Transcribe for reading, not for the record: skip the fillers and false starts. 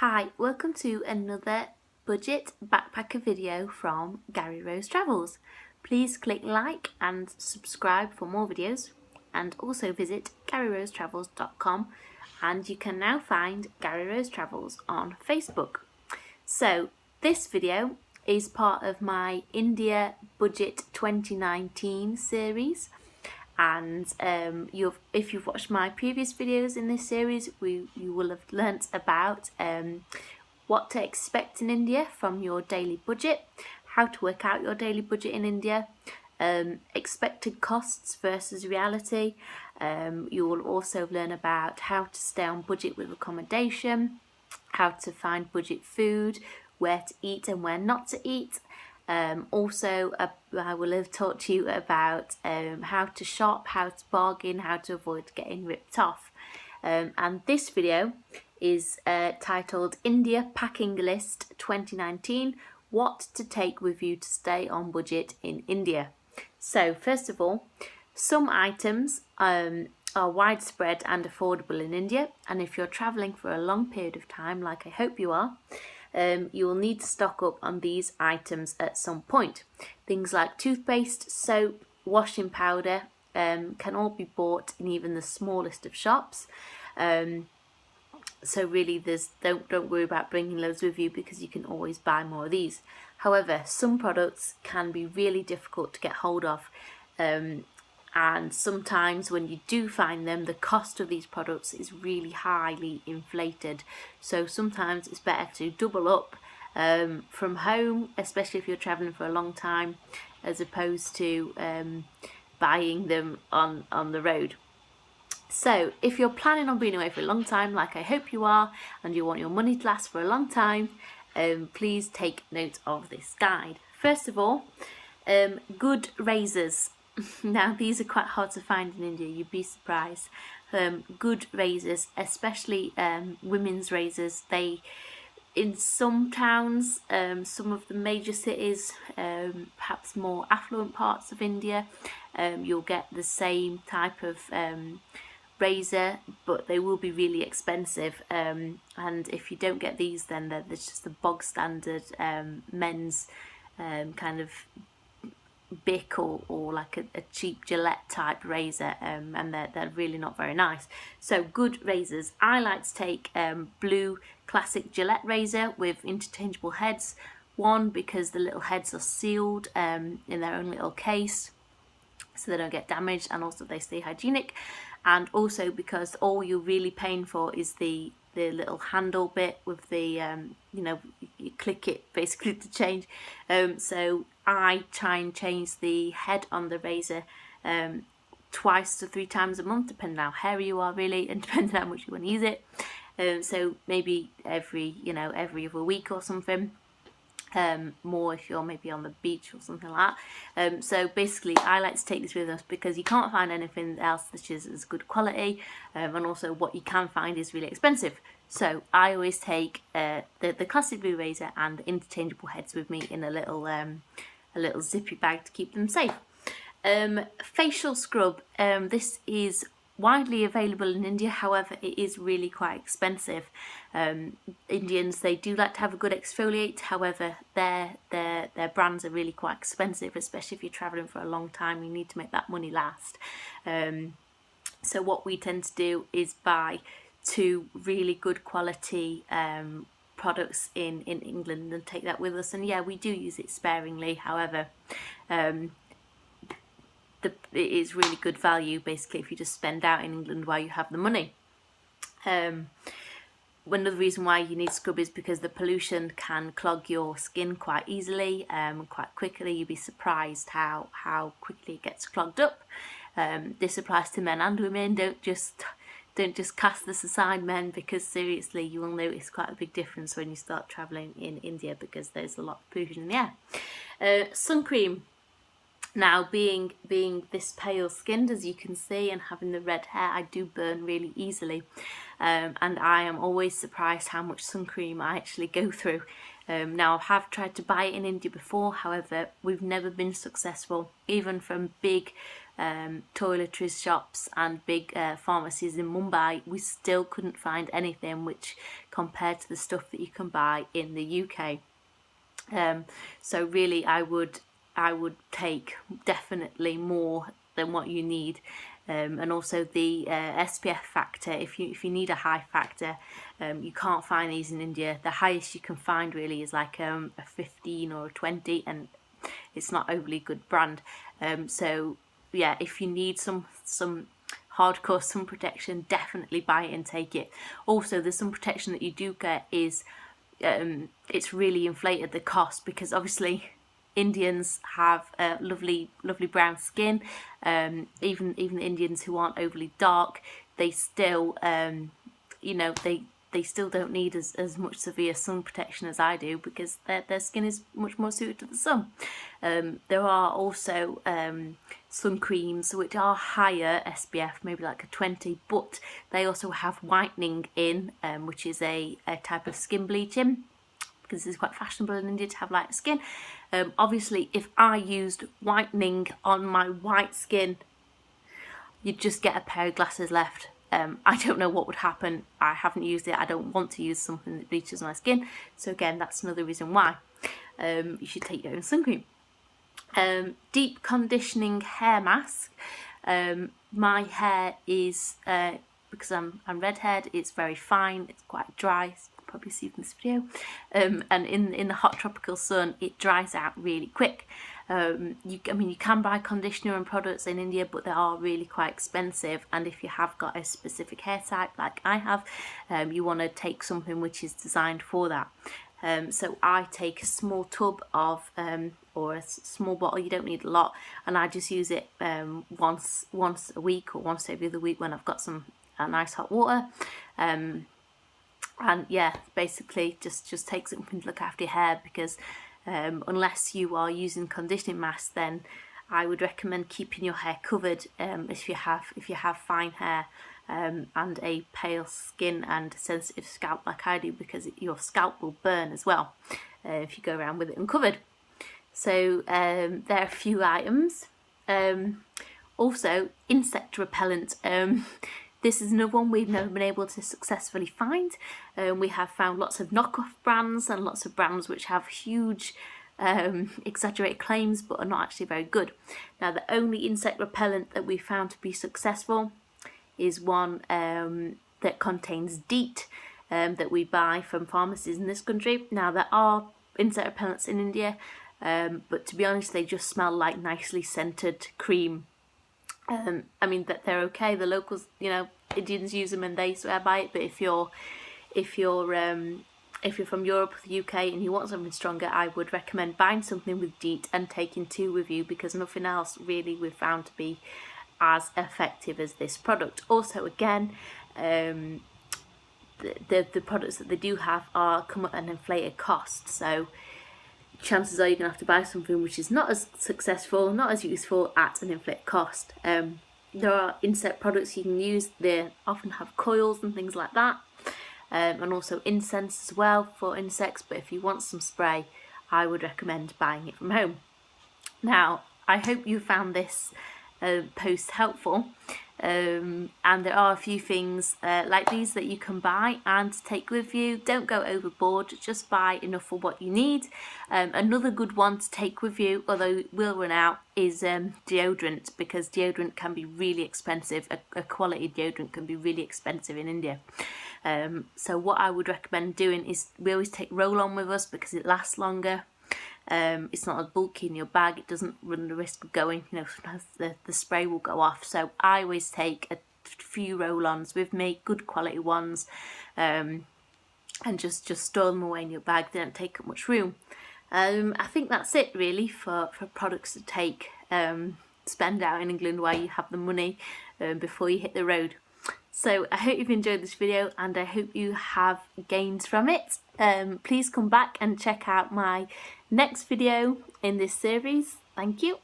Hi, welcome to another budget backpacker video from Gary Rose Travels. Please click like and subscribe for more videos, and also visit GaryRoseTravels.com, and you can now find Gary Rose Travels on Facebook. So this video is part of my India Budget 2019 series. And if you've watched my previous videos in this series, you will have learnt about what to expect in India from your daily budget, how to work out your daily budget in India, expected costs versus reality. You will also learn about how to stay on budget with accommodation, how to find budget food, where to eat and where not to eat. I will have taught you about how to shop, how to bargain, how to avoid getting ripped off. And this video is titled India Packing List 2019, What to Take With You to Stay on Budget in India. So first of all, some items are widespread and affordable in India, and if you're travelling for a long period of time, like I hope you are, you will need to stock up on these items at some point. Things like toothpaste, soap, washing powder can all be bought in even the smallest of shops. So really, don't worry about bringing loads with you, because you can always buy more of these. However, some products can be really difficult to get hold of. And sometimes when you do find them, the cost of these products is really highly inflated. So sometimes it's better to double up from home, especially if you're traveling for a long time, as opposed to buying them on the road. So if you're planning on being away for a long time, like I hope you are, and you want your money to last for a long time, please take note of this guide. First of all, good razors. Now, these are quite hard to find in India, you'd be surprised. Good razors, especially women's razors. In some towns, some of the major cities, perhaps more affluent parts of India, you'll get the same type of razor, but they will be really expensive. And if you don't get these, then there's just the bog standard men's kind of Bic or like a cheap Gillette type razor, and they're really not very nice. So good razors. I like to take blue classic Gillette razor with interchangeable heads. One, because the little heads are sealed in their own little case, so they don't get damaged, and also they stay hygienic. And also because all you're really paying for is the little handle bit with the you click it basically to change. So I try and change the head on the razor twice to 3 times a month, depending on how hairy you are really, and depending on how much you want to use it. So maybe every other week or something. More if you're maybe on the beach or something like that. So basically I like to take this with us because you can't find anything else that is as good quality, and also what you can find is really expensive. So I always take the classic blue razor and the interchangeable heads with me in a little zippy bag to keep them safe. Facial scrub. This is widely available in India, however it is really quite expensive. Indians, they do like to have a good exfoliate, however their brands are really quite expensive, especially if you're travelling for a long time. You need to make that money last. So what we tend to do is buy 2 really good quality products in England and take that with us, and yeah, we do use it sparingly. However, it is really good value basically if you just spend out in England while you have the money. One other reason why you need scrub is because the pollution can clog your skin quite easily, quite quickly. You'd be surprised how quickly it gets clogged up. This applies to men and women. Don't just cast this aside, men, because seriously you will notice quite a big difference when you start travelling in India, because there's a lot of pollution in the air. Sun cream. Now, being this pale skinned, as you can see, and having the red hair, I do burn really easily, and I am always surprised how much sun cream I actually go through. Now, I have tried to buy it in India before, however we've never been successful, even from big toiletries shops and big pharmacies in Mumbai, we still couldn't find anything which compared to the stuff that you can buy in the UK. So really I would take definitely more than what you need, and also the SPF factor. If you need a high factor, you can't find these in India. The highest you can find really is like a 15 or a 20, and it's not overly good brand. So yeah, if you need some hardcore sun protection, definitely buy it and take it. Also, the sun protection that you do get is it's really inflated the cost, because obviously Indians have lovely brown skin. Even the Indians who aren't overly dark, they still they still don't need as much severe sun protection as I do, because their skin is much more suited to the sun. There are also sun creams which are higher SPF, maybe like a 20, but they also have whitening in, which is a type of skin bleaching, because it's quite fashionable in India to have lighter skin. Obviously, if I used whitening on my white skin, you'd just get a pair of glasses left. I don't know what would happen. I haven't used it. I don't want to use something that bleaches my skin. So again, that's another reason why you should take your own sun cream. Deep conditioning hair mask. My hair is, because I'm red-haired, it's very fine. It's quite dry. You can probably see from this video. And in the hot tropical sun, it dries out really quick. You can buy conditioner and products in India, but they are really quite expensive, and if you have got a specific hair type like I have, you want to take something which is designed for that. So I take a small tub of or a small bottle, you don't need a lot, and I just use it once a week or once every other week when I've got some nice hot water. And yeah, basically just take something to look after your hair, because unless you are using conditioning masks, then I would recommend keeping your hair covered if you have fine hair and a pale skin and sensitive scalp like I do, because your scalp will burn as well if you go around with it uncovered. So there are a few items. Also, insect repellent. This is another one we've never been able to successfully find. We have found lots of knockoff brands and lots of brands which have huge exaggerated claims but are not actually very good. Now, the only insect repellent that we found to be successful is one that contains DEET that we buy from pharmacies in this country. Now, there are insect repellents in India, but to be honest, they just smell like nicely scented cream. I mean that they're okay. The locals, Indians use them and they swear by it. But if you're from Europe or the UK and you want something stronger, I would recommend buying something with DEET and taking 2 with you, because nothing else really we've found to be as effective as this product. Also, again, the products that they do have come at an inflated cost, so chances are you're going to have to buy something which is not as successful, not as useful at an inflated cost. There are insect products you can use. They often have coils and things like that, and also incense as well for insects, but if you want some spray, I would recommend buying it from home. Now, I hope you found this post helpful, and there are a few things like these that you can buy and take with you. Don't go overboard, just buy enough for what you need. Another good one to take with you, although it will run out, is deodorant, because deodorant can be really expensive. A quality deodorant can be really expensive in India. So what I would recommend doing is we always take roll-on with us because it lasts longer. It's not as bulky in your bag. It doesn't run the risk of going, sometimes the spray will go off. So I always take a few roll-ons with me, good quality ones, and just store them away in your bag. They don't take up much room. I think that's it really for products to take, spend out in England while you have the money before you hit the road. So I hope you've enjoyed this video and I hope you have gained from it. Please come back and check out my next video in this series. Thank you.